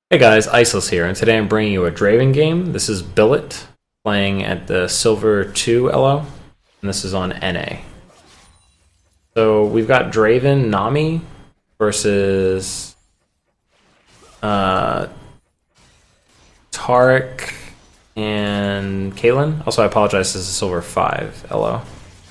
Hey guys, Iceluslol here, and today I'm bringing you a Draven game. This is Billeht, playing at the Silver 2 LO, and this is on NA. So we've got Draven Nami versus Taric and Caitlyn. Also, I apologize, this is Silver 5 LO.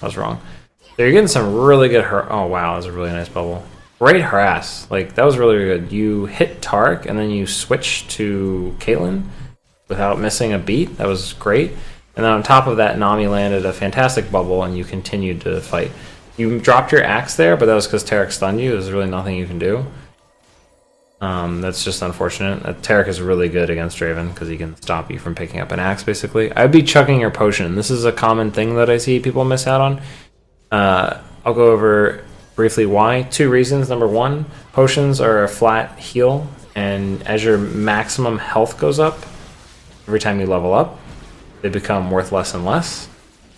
I was wrong. So you're getting some really good oh wow, that's a really nice bubble. Great harass. Like, that was really good. You hit Taric and then you switch to Caitlyn without missing a beat. That was great. And then on top of that, Nami landed a fantastic bubble and you continued to fight. You dropped your axe there, but that was because Taric stunned you. There's really nothing you can do. That's just unfortunate. Taric is really good against Draven because he can stop you from picking up an axe, basically. I'd be chucking your potion. This is a common thing that I see people miss out on. I'll go over briefly why. Two reasons. Number one, potions are a flat heal, and as your maximum health goes up, every time you level up, they become worth less and less.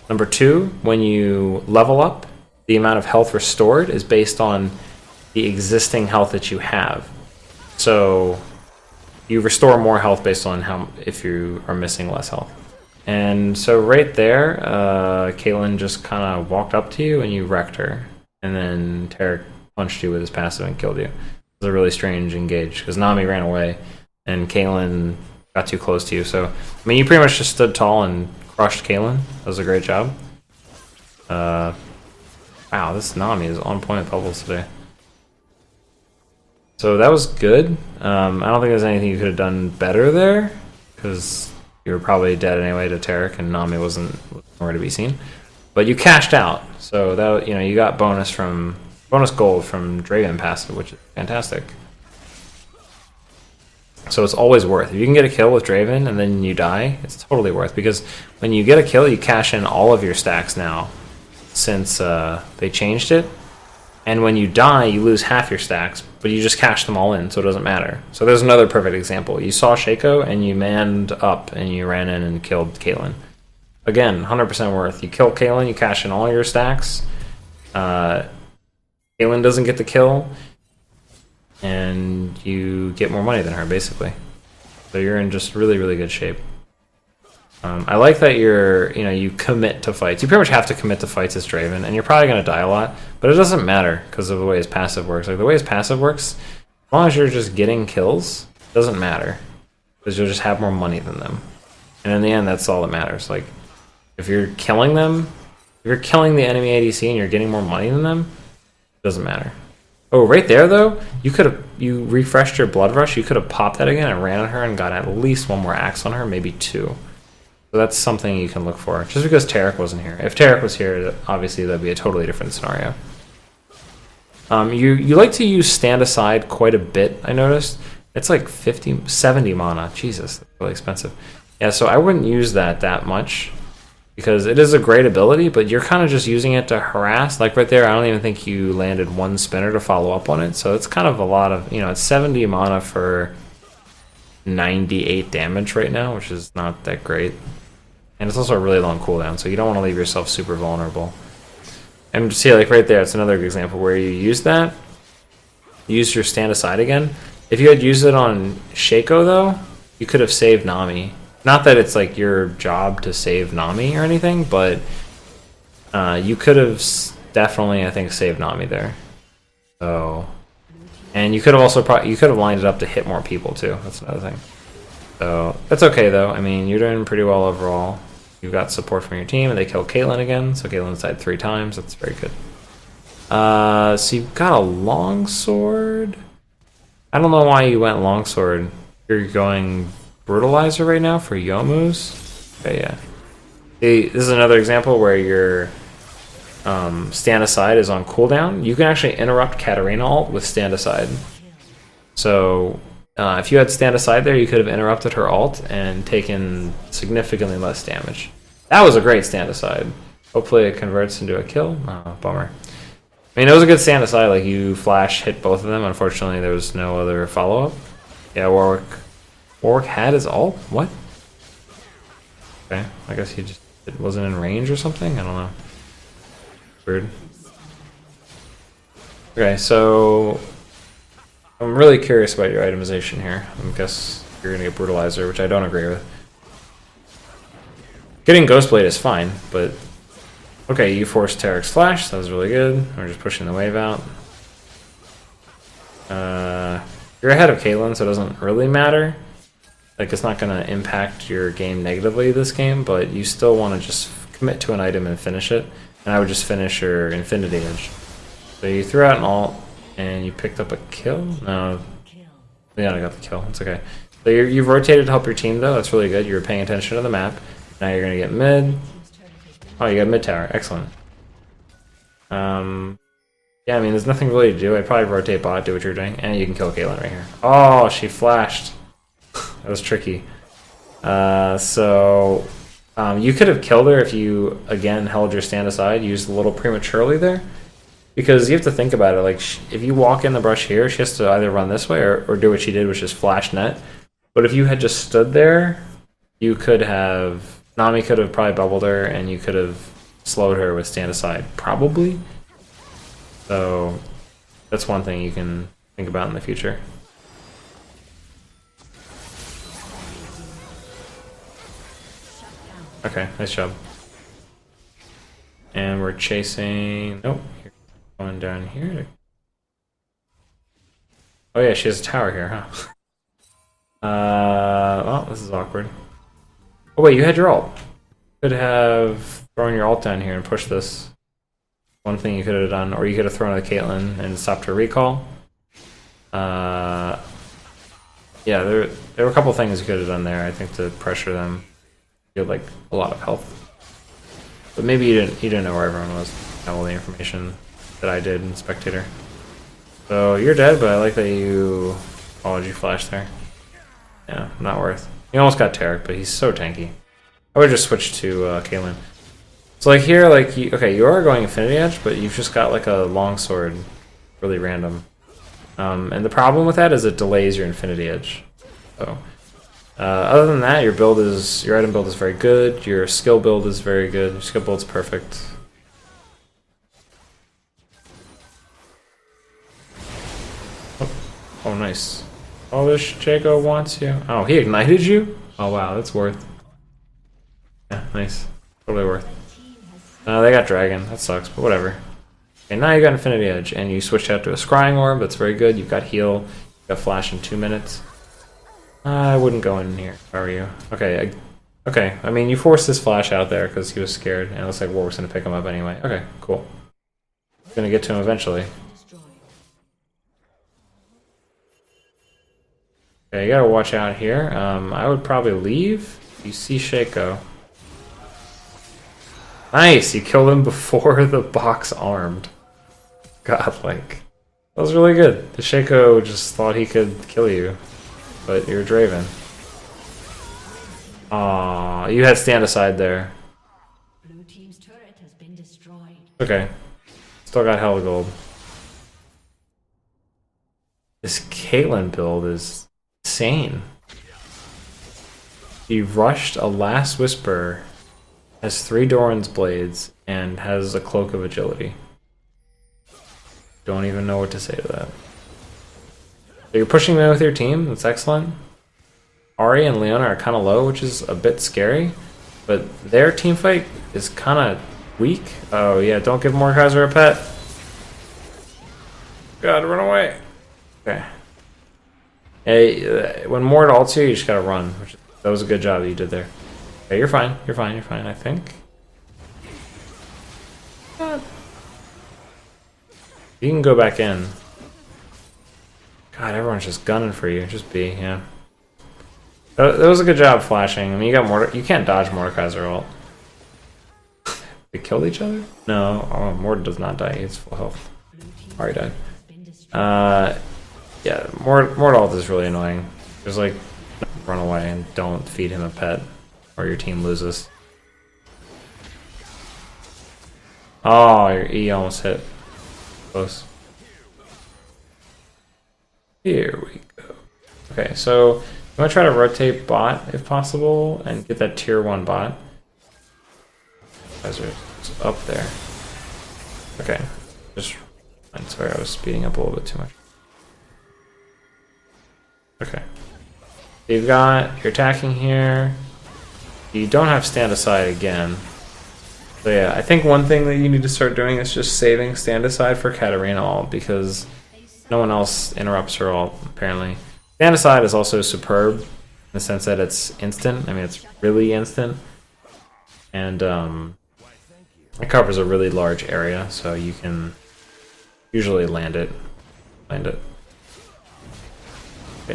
Number two, when you level up, the amount of health restored is based on the existing health that you have. So you restore more health based on if you are missing less health. And so right there, Caitlyn just kind of walked up to you and you wrecked her. And then Taric punched you with his passive and killed you. It was a really strange engage because Nami ran away and Caitlyn got too close to you. So, I mean, you pretty much just stood tall and crushed Caitlyn. That was a great job. Wow, this Nami is on point with bubbles today. So that was good. I don't think there's anything you could have done better there because you were probably dead anyway to Taric and Nami wasn't nowhere to be seen. But you cashed out, so that you got bonus gold from Draven passive, which is fantastic. So it's always worth. If you can get a kill with Draven and then you die, it's totally worth, because when you get a kill, you cash in all of your stacks now, since they changed it. And when you die, you lose half your stacks, but you just cash them all in, so it doesn't matter. So there's another perfect example. You saw Shaco and you manned up and you ran in and killed Caitlyn. Again, 100% worth. You kill Caitlyn, you cash in all your stacks. Caitlyn doesn't get the kill, and you get more money than her, basically. So you're in just really, really good shape. I like that you commit to fights. You pretty much have to commit to fights as Draven, and you're probably going to die a lot, but it doesn't matter because of the way his passive works. Like, the way his passive works, as long as you're just getting kills, it doesn't matter, because you'll just have more money than them. And in the end, that's all that matters. Like, if you're killing them, if you're killing the enemy ADC and you're getting more money than them, it doesn't matter. Oh, right there though, you refreshed your Blood Rush, you could have popped that again and ran on her and got at least one more axe on her, maybe two. So that's something you can look for, just because Taric wasn't here. If Taric was here, obviously that'd be a totally different scenario. You like to use Stand Aside quite a bit, I noticed. It's like 70 mana. Jesus, that's really expensive. Yeah, so I wouldn't use that much, because it is a great ability, but you're kind of just using it to harass. Like right there, I don't even think you landed one spinner to follow up on it, so it's kind of a lot of, it's 70 mana for 98 damage right now, which is not that great. And it's also a really long cooldown, so you don't want to leave yourself super vulnerable. And see, like right there, it's another example where you use that, use your Stand Aside again. If you had used it on Shaco, though, you could have saved Nami. Not that it's like your job to save Nami or anything, but you could have definitely, I think, saved Nami there. So, and you could have also lined it up to hit more people too. That's another thing. So that's okay though. I mean, you're doing pretty well overall. You've got support from your team, and they killed Caitlyn again. So Caitlyn's died 3 times. That's very good. So you've got a longsword. I don't know why you went longsword. You're going Brutalizer right now for Youmu's. Okay, yeah. This is another example where your Stand Aside is on cooldown. You can actually interrupt Katarina ult with Stand Aside. So if you had Stand Aside there, you could have interrupted her ult and taken significantly less damage. That was a great Stand Aside. Hopefully it converts into a kill. Oh, bummer. I mean, it was a good Stand Aside. Like, you flash hit both of them. Unfortunately, there was no other follow-up. Yeah, Warwick had his ult? What? Okay, I guess he just wasn't in range or something? I don't know. Weird. Okay, so I'm really curious about your itemization here. I guess you're gonna get Brutalizer, which I don't agree with. Getting Ghostblade is fine, but okay, you forced Taric's flash. That was really good. We're just pushing the wave out. You're ahead of Caitlyn, so it doesn't really matter. Like, it's not gonna impact your game negatively this game, but you still want to just commit to an item and finish it. And I would just finish your Infinity Edge. So you threw out an ult, and you picked up a kill? No. Yeah, I got the kill. It's okay. So you've rotated to help your team, though. That's really good. You were paying attention to the map. Now you're going to get mid. Oh, you got mid tower. Excellent. Yeah, I mean, there's nothing really to do. I'd probably rotate bot, do what you're doing, and you can kill Caitlyn right here. Oh, she flashed. That was tricky. You could have killed her if you, again, held your stand aside, used a little prematurely there. Because you have to think about it, like, if you walk in the brush here, she has to either run this way or do what she did, which is flash net. But if you had just stood there, you could have... Nami could have probably bubbled her, and you could have slowed her with stand aside, probably. So, that's one thing you can think about in the future. Okay, nice job. And we're chasing... Nope. Going down here. Oh yeah, she has a tower here, huh? Oh, this is awkward. Oh wait, you had your ult. You could have thrown your ult down here and pushed this. One thing you could have done, or you could have thrown at Caitlyn and stopped her recall. Yeah, there were a couple things you could have done there, I think, to pressure them. You had like a lot of health. But maybe you didn't know where everyone was. All the information that I did in Spectator. So you're dead, but I like that you... Oh, did you flash there? Yeah, not worth. You almost got Taric, but he's so tanky. I would just switch to Caitlyn. So like here, like you are going Infinity Edge, but you've just got like a longsword, really random. And the problem with that is it delays your Infinity Edge. So other than that, your item build is very good. Your skill build is very good. Your skill build's perfect. Oh, nice. Oh, this Jago wants you. Oh, he ignited you? Oh, wow, that's worth. Yeah, nice. Totally worth. They got Dragon. That sucks, but whatever. Okay, now you got Infinity Edge, and you switched out to a Scrying Orb. That's very good. You've got Heal. You've got Flash in 2 minutes. I wouldn't go in here if I were you. Okay, okay. I mean, you forced this Flash out there because he was scared, and it looks like Warwick's going to pick him up anyway. Okay, cool. Going to get to him eventually. Okay, you gotta watch out here. I would probably leave. You see Shaco. Nice! You killed him before the box armed. Godlike. That was really good. The Shaco just thought he could kill you. But you're Draven. Aw, you had stand aside there. Blue team's turret has been destroyed. Okay. Still got hella gold. This Caitlyn build is insane. He rushed a Last Whisper, has 3 Doran's Blades, and has a Cloak of Agility. Don't even know what to say to that. So you're pushing me with your team, that's excellent. Ahri and Leona are kind of low, which is a bit scary, but their team fight is kind of weak. Oh yeah, don't give Mordekaiser a pet. God, run away. Okay. Hey, when Mord ults you, you just gotta run. That was a good job that you did there. Okay, you're fine. You're fine. You're fine. I think. You can go back in. God, everyone's just gunning for you. Just be, yeah. That was a good job flashing. I mean, you got you can't dodge Mordekaiser ult. They killed each other? No. Oh, Mord does not die. He's full health. Already died. Yeah, Mord ult is really annoying. Just like run away and don't feed him a pet, or your team loses. Oh, your E almost hit. Close. Here we go. Okay, so I'm gonna try to rotate bot if possible and get that tier 1 bot. Guys are up there. Okay, I'm sorry, I was speeding up a little bit too much. Okay. You've got, you're attacking here. You don't have stand aside again. So yeah, I think one thing that you need to start doing is just saving stand aside for Katarina ult, because no one else interrupts her ult, apparently. Stand aside is also superb in the sense that it's instant. I mean, it's really instant. And it covers a really large area, so you can usually land it. Okay,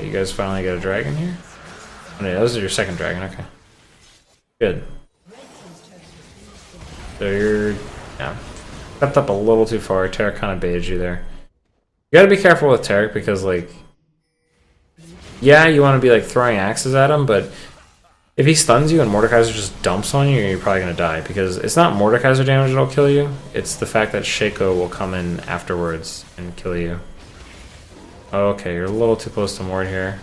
you guys finally get a dragon here? Oh, yeah, those are your second dragon, okay. Good. So you're, yeah, stepped up a little too far. Taric kind of baited you there. You gotta be careful with Taric because, like, yeah, you want to be like throwing axes at him, but if he stuns you and Mordekaiser just dumps on you, you're probably gonna die, because it's not Mordekaiser damage that'll kill you. It's the fact that Shaco will come in afterwards and kill you. Okay, you're a little too close to Mord here.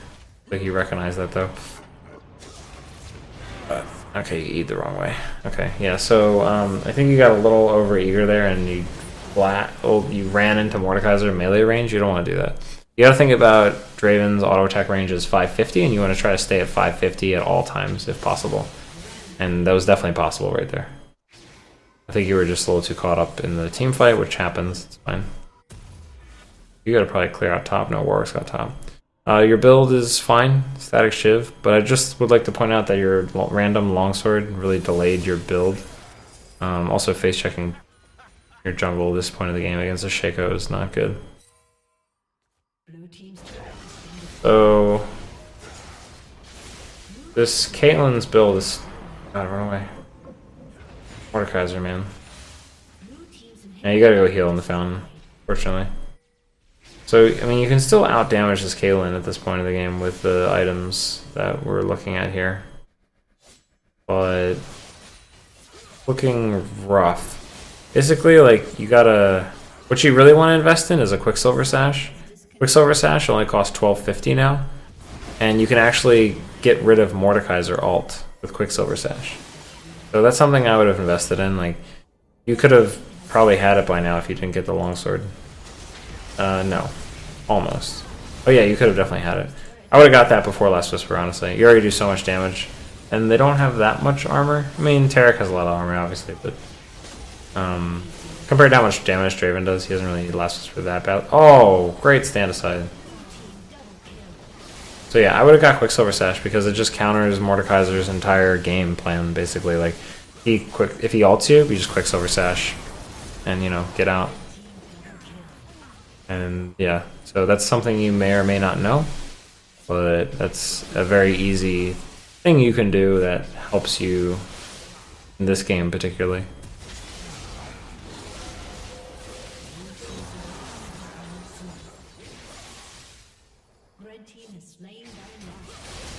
I think you recognize that though. Okay, you eat the wrong way. Okay, yeah. So I think you got a little over eager there, and you ran into Mordekaiser melee range. You don't want to do that. You got to think about Draven's auto attack range is 550, and you want to try to stay at 550 at all times if possible. And that was definitely possible right there. I think you were just a little too caught up in the team fight, which happens. It's fine. You got to probably clear out top. No, Warwick's got top. Your build is fine, static shiv, but I just would like to point out that your random longsword really delayed your build. Also, face checking your jungle at this point of the game against a Shaco is not good. So this Caitlyn's build is, God, run away. Mordekaiser, man. Yeah, you gotta go heal in the fountain, fortunately. So, I mean, you can still out-damage this Caitlyn at this point of the game with the items that we're looking at here. But looking rough. Basically, like, you gotta... What you really want to invest in is a Quicksilver Sash. Quicksilver Sash only costs $12.50 now. And you can actually get rid of Mordekaiser ult with Quicksilver Sash. So that's something I would have invested in. Like, you could have probably had it by now if you didn't get the longsword. No. Almost. Oh yeah, you could have definitely had it. I would have got that before Last Whisper, honestly. You already do so much damage. And they don't have that much armor. I mean, Taric has a lot of armor, obviously, but... compared to how much damage Draven does, he doesn't really need Last Whisper that bad. Oh, great stand aside. So yeah, I would have got Quicksilver Sash because it just counters Mordekaiser's entire game plan, basically. Like, if he ults you, you just Quicksilver Sash. And, you know, get out. And yeah, so that's something you may or may not know, but that's a very easy thing you can do that helps you in this game particularly.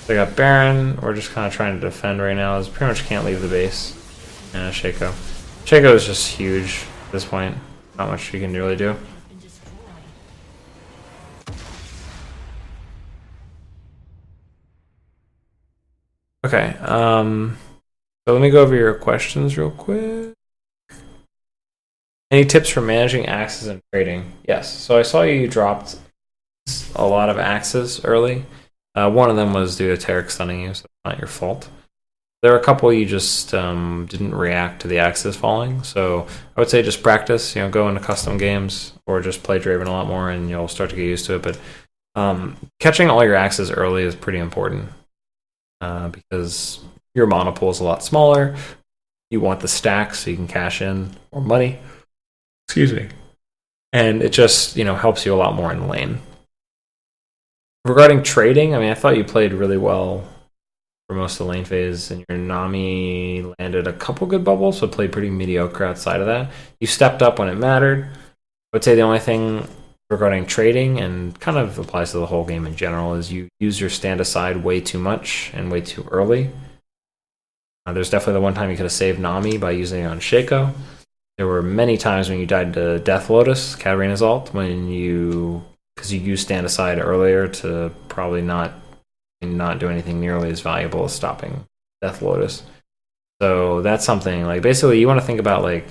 So I got Baron. We're just kind of trying to defend right now. Is pretty much can't leave the base. And Shaco. Shaco is just huge at this point. Not much you can really do. Okay, so let me go over your questions real quick. Any tips for managing axes and trading? Yes, so I saw you dropped a lot of axes early. One of them was due to Taric stunning you, so it's not your fault. There are a couple you just didn't react to the axes falling, so I would say just practice, you know, go into custom games, or just play Draven a lot more and you'll start to get used to it, but catching all your axes early is pretty important. Because your mana pool is a lot smaller. You want the stack so you can cash in more money. Excuse me. And it just, you know, helps you a lot more in the lane. Regarding trading, I mean, I thought you played really well for most of the lane phase, and your Nami landed a couple good bubbles, but played pretty mediocre outside of that. You stepped up when it mattered. I would say the only thing regarding trading, and kind of applies to the whole game in general, is you use your stand aside way too much and way too early. There's definitely the one time you could have saved Nami by using it on Shaco. There were many times when you died to Death Lotus, Katarina's ult, because you used stand aside earlier to probably not do anything nearly as valuable as stopping Death Lotus. So that's something, like, basically you want to think about, like,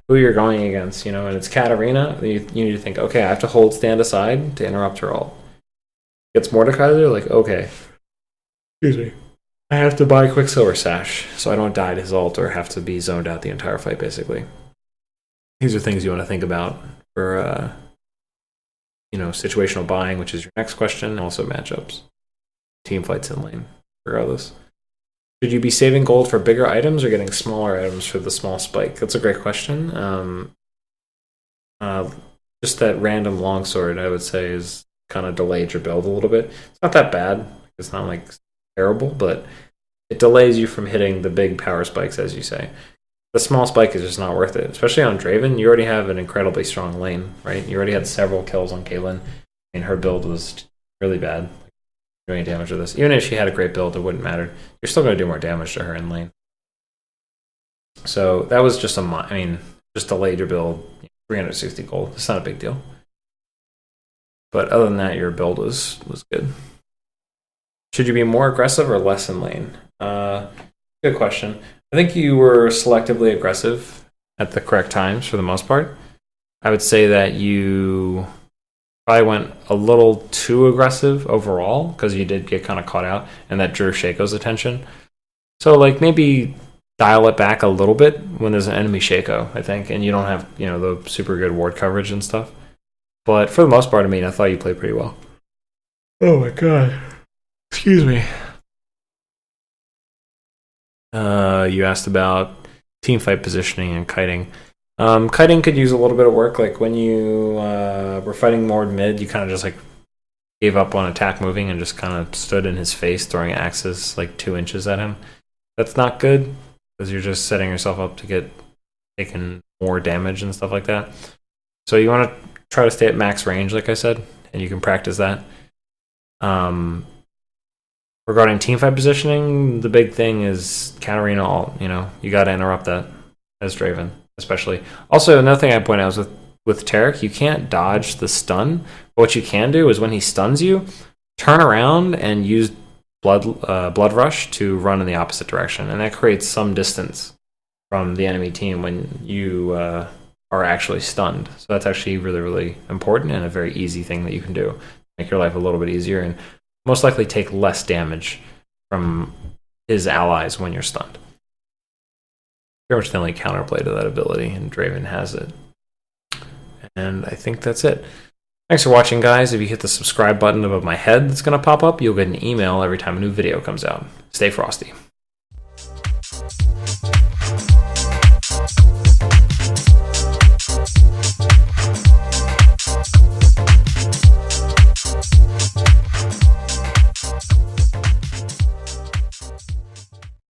who you're going against, you know, and it's Katarina. You need to think, okay, I have to hold stand aside to interrupt her ult. gets Mordekaiser, like, okay, excuse me, I have to buy Quicksilver Sash so I don't die to his ult or have to be zoned out the entire fight, basically. These are things you want to think about for, situational buying, which is your next question, and also matchups. Team fights in lane, regardless. Should you be saving gold for bigger items or getting smaller items for the small spike? That's a great question. Just that random longsword, I would say, is kind of delayed your build a little bit. It's not that bad. It's not like terrible, but it delays you from hitting the big power spikes, as you say. The small spike is just not worth it, especially on Draven. You already have an incredibly strong lane, right? You already had several kills on Caitlyn, and her build was really bad. Doing damage to this. Even if she had a great build, it wouldn't matter. You're still going to do more damage to her in lane. So that was just just delayed your build. 360 gold. It's not a big deal. But other than that, your build was good. Should you be more aggressive or less in lane? Good question. I think you were selectively aggressive at the correct times for the most part. I would say that you probably went a little too aggressive overall because you did get kind of caught out and that drew Shaco's attention. So like maybe dial it back a little bit when there's an enemy Shaco, I think, and you don't have, the super good ward coverage and stuff. But for the most part, I thought you played pretty well. Oh my god. Excuse me. You asked about teamfight positioning and kiting. Kiting could use a little bit of work. Like when you were fighting Mord mid, you kind of just like gave up on attack moving and just kind of stood in his face throwing axes like 2 inches at him. That's not good because you're just setting yourself up to get taken more damage and stuff like that. So you want to try to stay at max range, like I said, and you can practice that. Regarding teamfight positioning, the big thing is Katarina ult. You got to interrupt that as Draven, especially. Also, another thing I point out is with Taric, you can't dodge the stun. But what you can do is when he stuns you, turn around and use blood rush to run in the opposite direction, and that creates some distance from the enemy team when you are actually stunned. So that's actually really, really important and a very easy thing that you can do. Make your life a little bit easier and most likely take less damage from his allies when you're stunned. Pretty much the only counterplay to that ability, and Draven has it. And I think that's it. Thanks for watching, guys. If you hit the subscribe button above my head that's going to pop up, you'll get an email every time a new video comes out. Stay frosty.